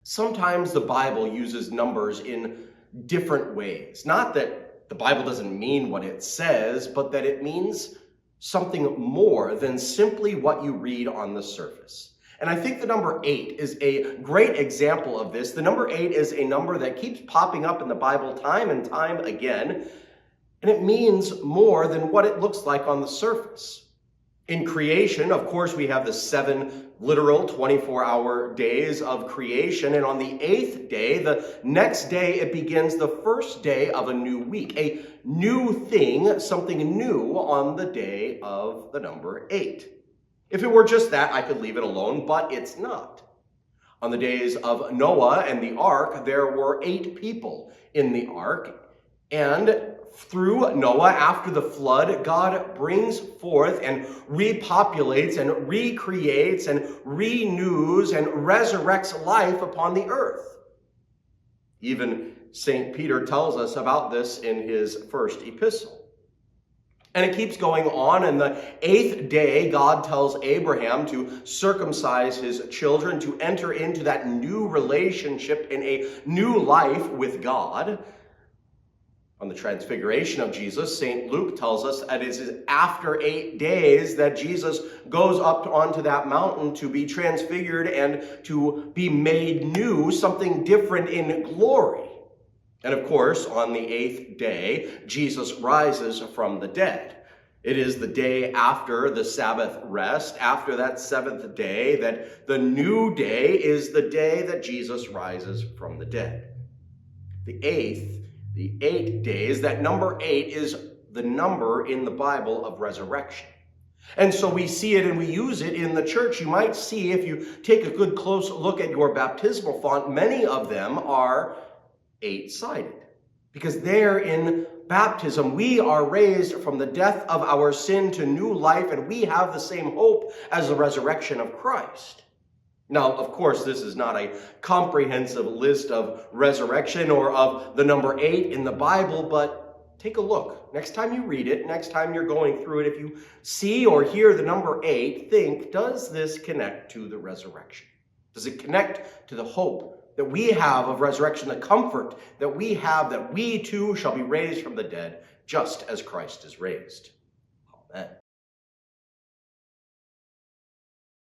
Sometimes the Bible uses numbers in different ways. Not that the Bible doesn't mean what it says, but that it means something more than simply what you read on the surface. And I think the number 8 is a great example of this. The number 8 is a number that keeps popping up in the Bible time and time again, and it means more than what it looks like on the surface. In creation, of course, we have the 7 literal 24-hour days of creation, and on the 8th day, the next day, it begins the first day of a new week, a new thing, something new on the day of the number 8. If it were just that, I could leave it alone, but it's not. On the days of Noah and the ark, there were 8 people in the ark, and through Noah, after the flood, God brings forth and repopulates and recreates and renews and resurrects life upon the earth. Even St. Peter tells us about this in his first epistle. And it keeps going on. And the 8th day, God tells Abraham to circumcise his children, to enter into that new relationship in a new life with God. On the Transfiguration of Jesus, St. Luke tells us that it is after 8 days that Jesus goes up onto that mountain to be transfigured and to be made new, something different in glory. And of course, on the 8th day, Jesus rises from the dead. It is the day after the Sabbath rest, after that 7th day, that the new day is the day that Jesus rises from the dead. The 8 days, that number 8 is the number in the Bible of resurrection. And so we see it and we use it in the church. You might see, if you take a good close look at your baptismal font, many of them are 8-sided. Because there in baptism, we are raised from the death of our sin to new life, and we have the same hope as the resurrection of Christ. Now, of course, this is not a comprehensive list of resurrection or of the number 8 in the Bible, but take a look. Next time you read it, next time you're going through it, if you see or hear the number 8, think, does this connect to the resurrection? Does it connect to the hope that we have of resurrection, the comfort that we have that we too shall be raised from the dead, just as Christ is raised? Amen.